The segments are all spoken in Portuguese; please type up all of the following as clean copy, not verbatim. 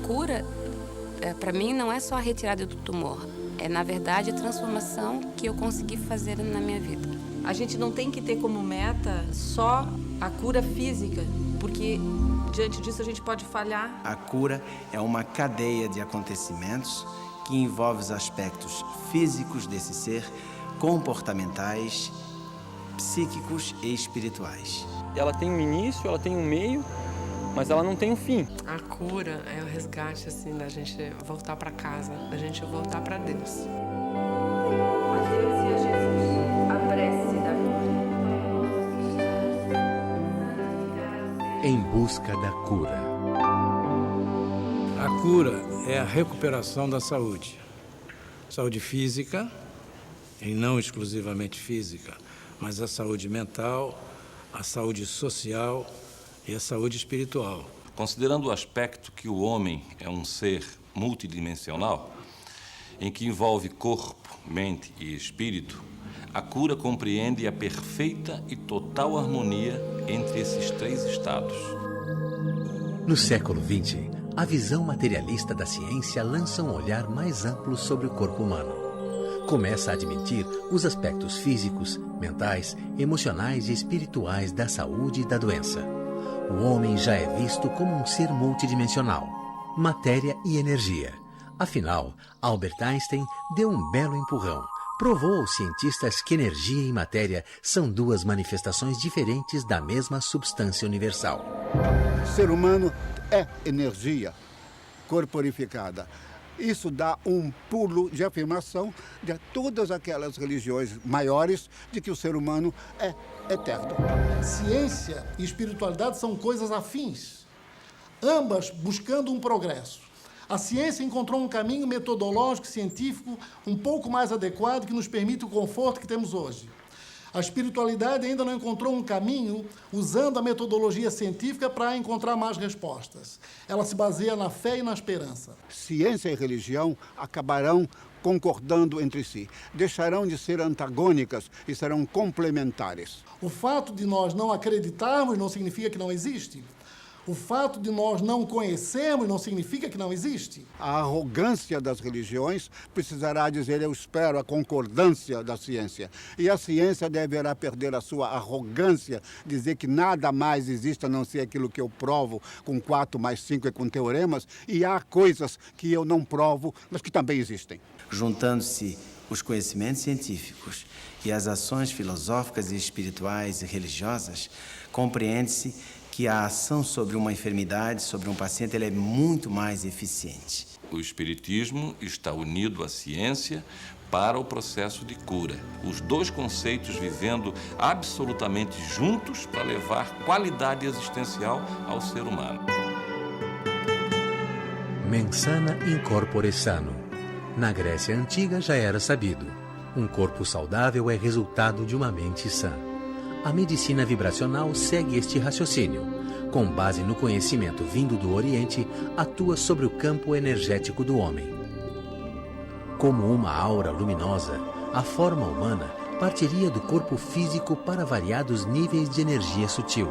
cura, para mim, não é só a retirada do tumor. É, na verdade, a transformação que eu consegui fazer na minha vida. A gente não tem que ter como meta só a cura física, porque diante disso a gente pode falhar. A cura é uma cadeia de acontecimentos que envolve os aspectos físicos desse ser, comportamentais, psíquicos e espirituais. Ela tem um início, ela tem um meio, mas ela não tem um fim. A cura é o resgate, assim, da gente voltar para casa, da gente voltar para Deus. A Deus e a Jesus, a prece da Em busca da cura. A cura é a recuperação da saúde. Saúde física, e não exclusivamente física, mas a saúde mental, a saúde social e a saúde espiritual. Considerando o aspecto que o homem é um ser multidimensional, em que envolve corpo, mente e espírito, a cura compreende a perfeita e total harmonia entre esses três estados. No século XX, a visão materialista da ciência lança um olhar mais amplo sobre o corpo humano. Começa a admitir os aspectos físicos, mentais, emocionais e espirituais da saúde e da doença. O homem já é visto como um ser multidimensional, matéria e energia. Afinal, Albert Einstein deu um belo empurrão. Provou aos cientistas que energia e matéria são duas manifestações diferentes da mesma substância universal. O ser humano é energia corporificada. Isso dá um pulo de afirmação de todas aquelas religiões maiores de que o ser humano é eterno. Ciência e espiritualidade são coisas afins, ambas buscando um progresso. A ciência encontrou um caminho metodológico e científico um pouco mais adequado que nos permite o conforto que temos hoje. A espiritualidade ainda não encontrou um caminho usando a metodologia científica para encontrar mais respostas. Ela se baseia na fé e na esperança. Ciência e religião acabarão concordando entre si, deixarão de ser antagônicas e serão complementares. O fato de nós não acreditarmos não significa que não existe. O fato de nós não conhecermos não significa que não existe. A arrogância das religiões precisará dizer, eu espero, a concordância da ciência. E a ciência deverá perder a sua arrogância, dizer que nada mais existe a não ser aquilo que eu provo com 4 mais 5 e com teoremas, e há coisas que eu não provo, mas que também existem. Juntando-se os conhecimentos científicos e as ações filosóficas e espirituais e religiosas, compreende-se que a ação sobre uma enfermidade, sobre um paciente, ela é muito mais eficiente. O espiritismo está unido à ciência para o processo de cura. Os dois conceitos vivendo absolutamente juntos para levar qualidade existencial ao ser humano. Mens sana in corpore sano. Na Grécia Antiga já era sabido. Um corpo saudável é resultado de uma mente sã. A medicina vibracional segue este raciocínio. Com base no conhecimento vindo do Oriente, atua sobre o campo energético do homem. Como uma aura luminosa, a forma humana partiria do corpo físico para variados níveis de energia sutil.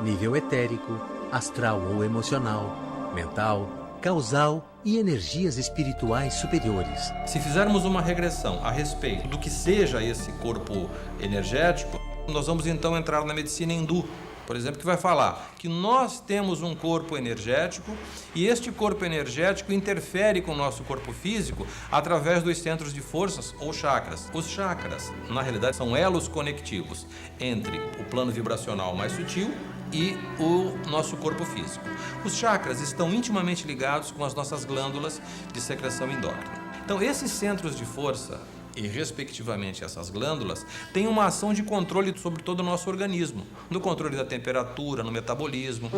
Nível etérico, astral ou emocional, mental, causal e energias espirituais superiores. Se fizermos uma regressão a respeito do que seja esse corpo energético, nós vamos então entrar na medicina hindu, por exemplo, que vai falar que nós temos um corpo energético e este corpo energético interfere com o nosso corpo físico através dos centros de forças ou chakras. Os chakras, na realidade, são elos conectivos entre o plano vibracional mais sutil e o nosso corpo físico. Os chakras estão intimamente ligados com as nossas glândulas de secreção endócrina. Então, esses centros de força e, respectivamente, essas glândulas têm uma ação de controle sobre todo o nosso organismo, no controle da temperatura, no metabolismo.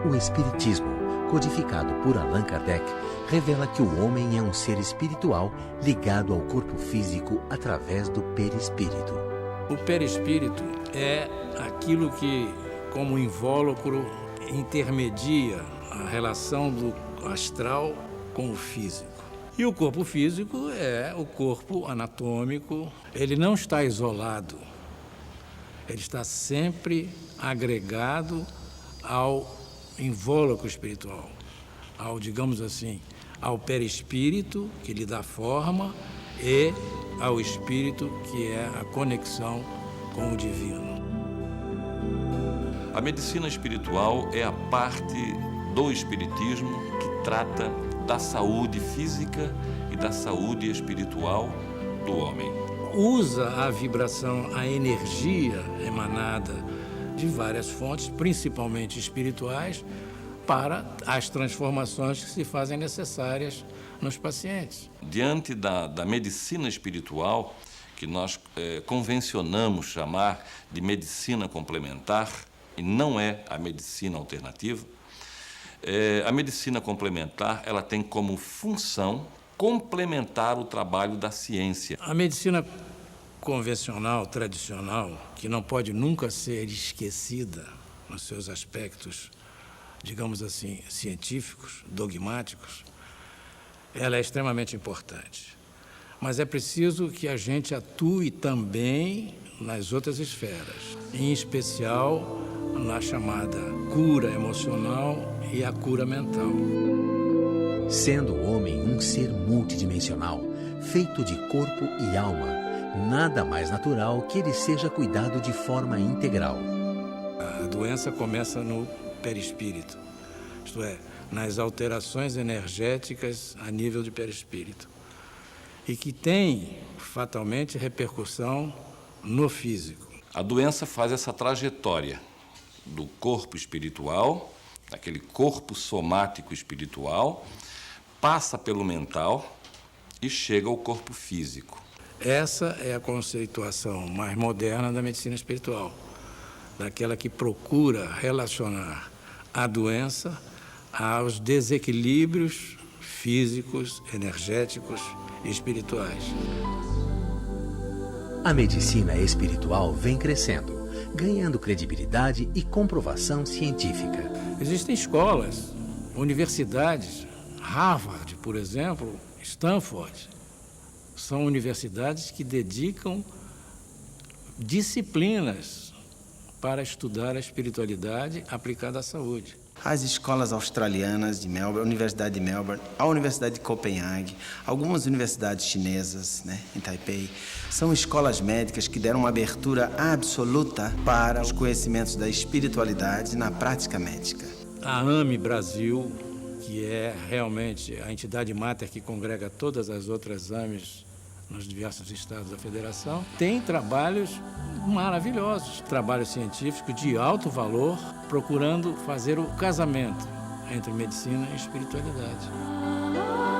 O Espiritismo, codificado por Allan Kardec, revela que o homem é um ser espiritual ligado ao corpo físico através do perispírito. O perispírito é aquilo que, como invólucro, intermedia a relação do astral com o físico. E o corpo físico é o corpo anatômico. Ele não está isolado. Ele está sempre agregado ao invólucro espiritual, ao, digamos assim, ao perispírito, que lhe dá forma, e ao espírito, que é a conexão com o divino. A medicina espiritual é a parte do espiritismo que trata da saúde física e da saúde espiritual do homem. Usa a vibração, a energia emanada de várias fontes, principalmente espirituais, para as transformações que se fazem necessárias nos pacientes. Diante da medicina espiritual, que nós convencionamos chamar de medicina complementar, e não é a medicina alternativa, a medicina complementar ela tem como função complementar o trabalho da ciência. A medicina convencional, tradicional, que não pode nunca ser esquecida nos seus aspectos, digamos assim, científicos, dogmáticos, ela é extremamente importante. Mas é preciso que a gente atue também nas outras esferas, em especial na chamada cura emocional e a cura mental. Sendo o homem um ser multidimensional, feito de corpo e alma, nada mais natural que ele seja cuidado de forma integral. A doença começa no perispírito, isto é, nas alterações energéticas a nível de perispírito, e que tem, fatalmente, repercussão no físico. A doença faz essa trajetória do corpo espiritual, daquele corpo somático espiritual, passa pelo mental e chega ao corpo físico. Essa é a conceituação mais moderna da medicina espiritual, daquela que procura relacionar a doença aos desequilíbrios físicos, energéticos e espirituais. A medicina espiritual vem crescendo, ganhando credibilidade e comprovação científica. Existem escolas, universidades, Harvard, por exemplo, Stanford, são universidades que dedicam disciplinas para estudar a espiritualidade aplicada à saúde. As escolas australianas de Melbourne, a Universidade de Melbourne, a Universidade de Copenhague, algumas universidades chinesas, em Taipei, são escolas médicas que deram uma abertura absoluta para os conhecimentos da espiritualidade na prática médica. A AME Brasil, que é realmente a entidade máter que congrega todas as outras AMEs nos diversos estados da federação, tem trabalhos maravilhosos, trabalhos científicos de alto valor, procurando fazer o casamento entre medicina e espiritualidade.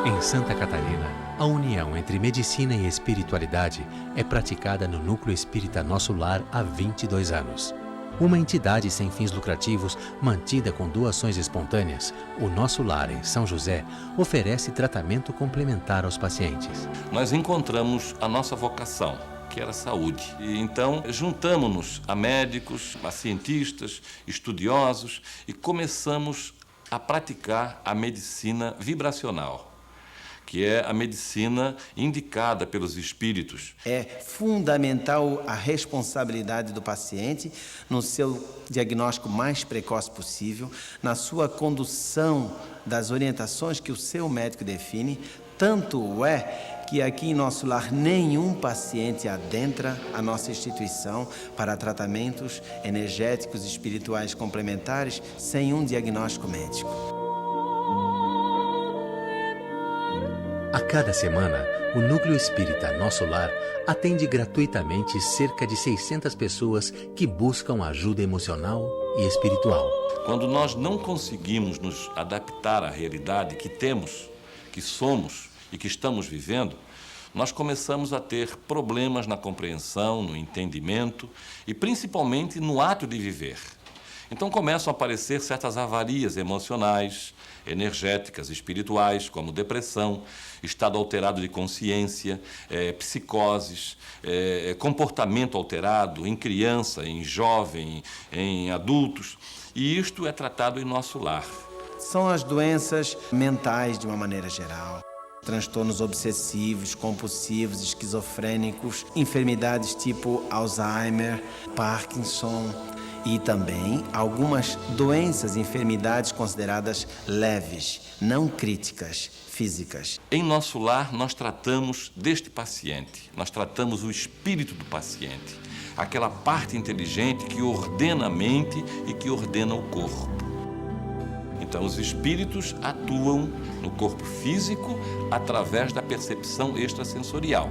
Em Santa Catarina, a união entre medicina e espiritualidade é praticada no Núcleo Espírita Nosso Lar há 22 anos. Uma entidade sem fins lucrativos, mantida com doações espontâneas, o Nosso Lar, em São José, oferece tratamento complementar aos pacientes. Nós encontramos a nossa vocação, que era a saúde. E então, juntamos-nos a médicos, a cientistas, estudiosos e começamos a praticar a medicina vibracional, que é a medicina indicada pelos espíritos. É fundamental a responsabilidade do paciente no seu diagnóstico mais precoce possível, na sua condução das orientações que o seu médico define. Tanto é que aqui em Nosso Lar nenhum paciente adentra a nossa instituição para tratamentos energéticos e espirituais complementares sem um diagnóstico médico. A cada semana, o Núcleo Espírita Nosso Lar atende gratuitamente cerca de 600 pessoas que buscam ajuda emocional e espiritual. Quando nós não conseguimos nos adaptar à realidade que temos, que somos e que estamos vivendo, nós começamos a ter problemas na compreensão, no entendimento e principalmente no ato de viver. Então começam a aparecer certas avarias emocionais, energéticas, espirituais, como depressão, estado alterado de consciência, psicoses, comportamento alterado em criança, em jovem, em adultos. E isto é tratado em Nosso Lar. São as doenças mentais de uma maneira geral. Transtornos obsessivos, compulsivos, esquizofrênicos, enfermidades tipo Alzheimer, Parkinson E também algumas doenças e enfermidades consideradas leves, não críticas, físicas. Em nosso lar, nós tratamos deste paciente, nós tratamos o espírito do paciente, aquela parte inteligente que ordena a mente e que ordena o corpo. Então, os espíritos atuam no corpo físico através da percepção extrasensorial,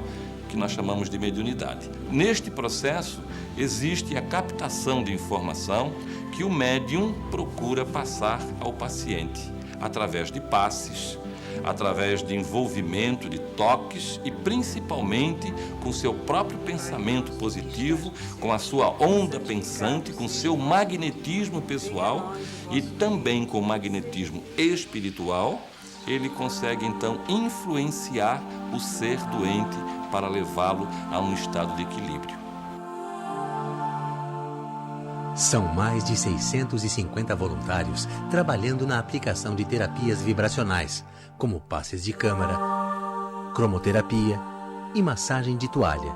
que nós chamamos de mediunidade. Neste processo, existe a captação de informação que o médium procura passar ao paciente, através de passes, através de envolvimento, de toques e principalmente com seu próprio pensamento positivo, com a sua onda pensante, com seu magnetismo pessoal e também com o magnetismo espiritual, ele consegue então influenciar o ser doente para levá-lo a um estado de equilíbrio. São mais de 650 voluntários trabalhando na aplicação de terapias vibracionais, como passes de câmara, cromoterapia e massagem de toalha.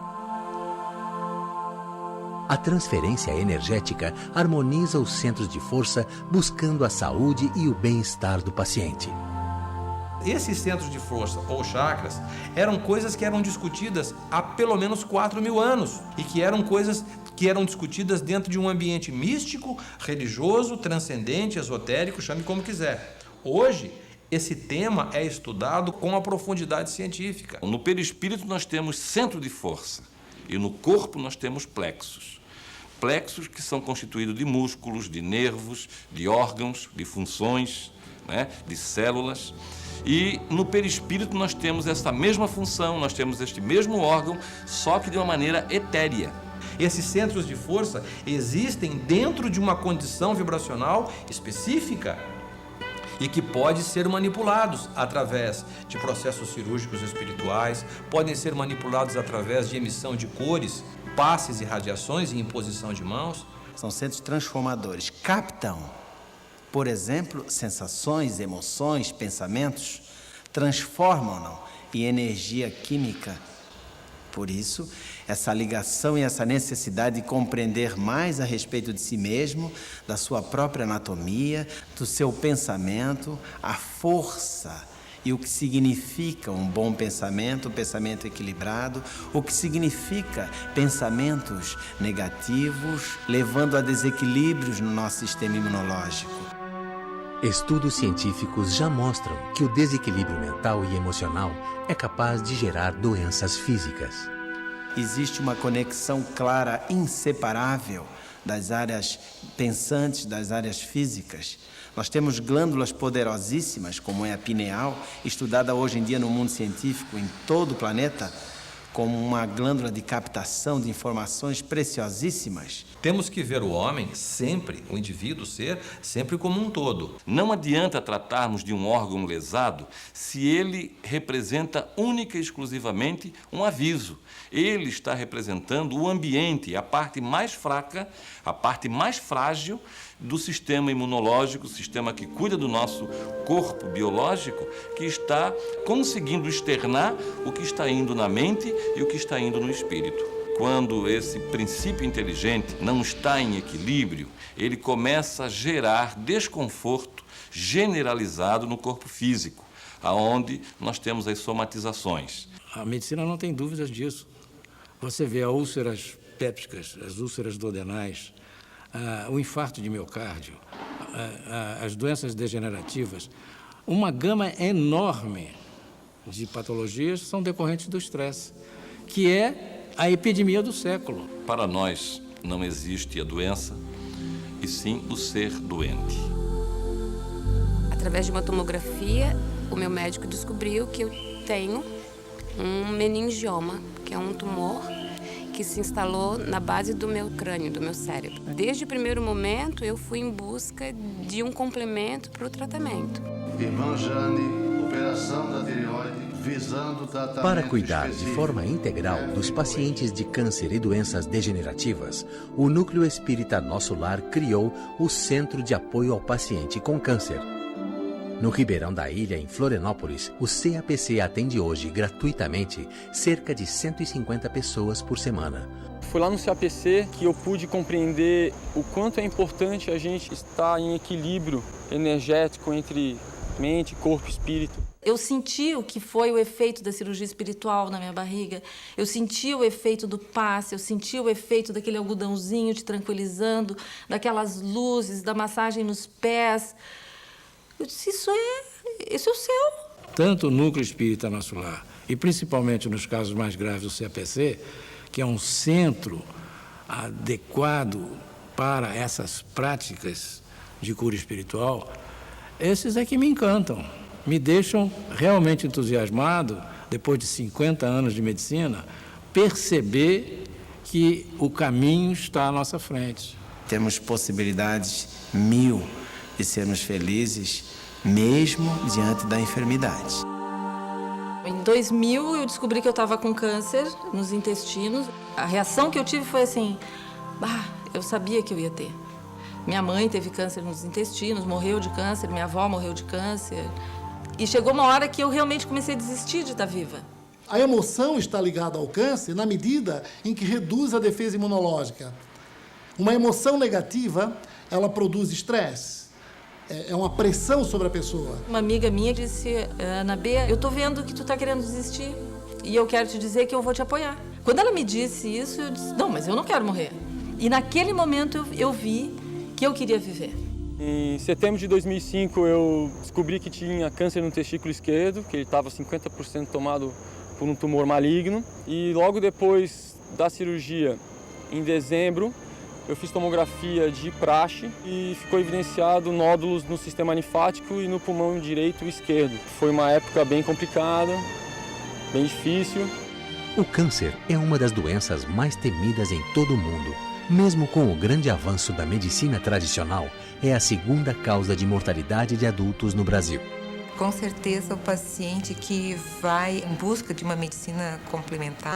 A transferência energética harmoniza os centros de força, buscando a saúde e o bem-estar do paciente. Esses centros de força ou chakras eram coisas que eram discutidas há pelo menos 4.000 anos e que eram coisas que eram discutidas dentro de um ambiente místico, religioso, transcendente, esotérico, chame como quiser. Hoje, esse tema é estudado com a profundidade científica. No perispírito nós temos centro de força e no corpo nós temos plexos. Plexos que são constituídos de músculos, de nervos, de órgãos, de funções, de células. E no perispírito nós temos essa mesma função, nós temos este mesmo órgão, só que de uma maneira etérea. Esses centros de força existem dentro de uma condição vibracional específica e que pode ser manipulados através de processos cirúrgicos espirituais, podem ser manipulados através de emissão de cores, passes e radiações e imposição de mãos. São centros transformadores, captam, por exemplo, sensações, emoções, pensamentos, transformam-no em energia química. Por isso, essa ligação e essa necessidade de compreender mais a respeito de si mesmo, da sua própria anatomia, do seu pensamento, a força e o que significa um bom pensamento, um pensamento equilibrado, o que significa pensamentos negativos, levando a desequilíbrios no nosso sistema imunológico. Estudos científicos já mostram que o desequilíbrio mental e emocional é capaz de gerar doenças físicas. Existe uma conexão clara, inseparável das áreas pensantes, das áreas físicas. Nós temos glândulas poderosíssimas, como é a pineal, estudada hoje em dia no mundo científico em todo o planeta, como uma glândula de captação de informações preciosíssimas. Temos que ver o homem sempre, o indivíduo, ser sempre como um todo. Não adianta tratarmos de um órgão lesado se ele representa única e exclusivamente um aviso. Ele está representando o ambiente, a parte mais fraca, a parte mais frágil do sistema imunológico, o sistema que cuida do nosso corpo biológico, que está conseguindo externar o que está indo na mente e o que está indo no espírito. Quando esse princípio inteligente não está em equilíbrio, ele começa a gerar desconforto generalizado no corpo físico, aonde nós temos as somatizações. A medicina não tem dúvidas disso. Você vê as úlceras pépticas, as úlceras duodenais, o infarto de miocárdio, as doenças degenerativas, uma gama enorme de patologias são decorrentes do estresse, que é a epidemia do século. Para nós não existe a doença, e sim o ser doente. Através de uma tomografia, o meu médico descobriu que eu tenho um meningioma, que é um tumor que se instalou na base do meu crânio, do meu cérebro. Desde o primeiro momento, eu fui em busca de um complemento para o tratamento. Irmã Jane, operação da tireoide, visando tratamento Para cuidar de específico. forma integral dos pacientes de câncer e doenças degenerativas, o Núcleo Espírita Nosso Lar criou o Centro de Apoio ao Paciente com Câncer. No Ribeirão da Ilha, em Florianópolis, o CAPC atende hoje gratuitamente cerca de 150 pessoas por semana. Foi lá no CAPC que eu pude compreender o quanto é importante a gente estar em equilíbrio energético entre mente, corpo e espírito. Eu senti o que foi o efeito da cirurgia espiritual na minha barriga. Eu senti o efeito do passe, eu senti o efeito daquele algodãozinho te tranquilizando, daquelas luzes, da massagem nos pés. Eu disse, esse é o céu. Tanto o Núcleo Espírita Nosso Lar, e principalmente nos casos mais graves do CAPC, que é um centro adequado para essas práticas de cura espiritual, esses é que me encantam, me deixam realmente entusiasmado, depois de 50 anos de medicina, perceber que o caminho está à nossa frente. Temos possibilidades 1000 de sermos felizes, mesmo diante da enfermidade. Em 2000, eu descobri que eu estava com câncer nos intestinos. A reação que eu tive foi assim, eu sabia que eu ia ter. Minha mãe teve câncer nos intestinos, morreu de câncer, minha avó morreu de câncer. E chegou uma hora que eu realmente comecei a desistir de estar viva. A emoção está ligada ao câncer na medida em que reduz a defesa imunológica. Uma emoção negativa, ela produz estresse. É uma pressão sobre a pessoa. Uma amiga minha disse, Ana B, eu tô vendo que tu tá querendo desistir e eu quero te dizer que eu vou te apoiar. Quando ela me disse isso, eu disse, não, mas eu não quero morrer. E naquele momento eu vi que eu queria viver. Em setembro de 2005, eu descobri que tinha câncer no testículo esquerdo, que ele estava 50% tomado por um tumor maligno. E logo depois da cirurgia, em dezembro, eu fiz tomografia de praxe e ficou evidenciado nódulos no sistema linfático e no pulmão direito e esquerdo. Foi uma época bem complicada, bem difícil. O câncer é uma das doenças mais temidas em todo o mundo. Mesmo com o grande avanço da medicina tradicional, é a segunda causa de mortalidade de adultos no Brasil. Com certeza, o paciente que vai em busca de uma medicina complementar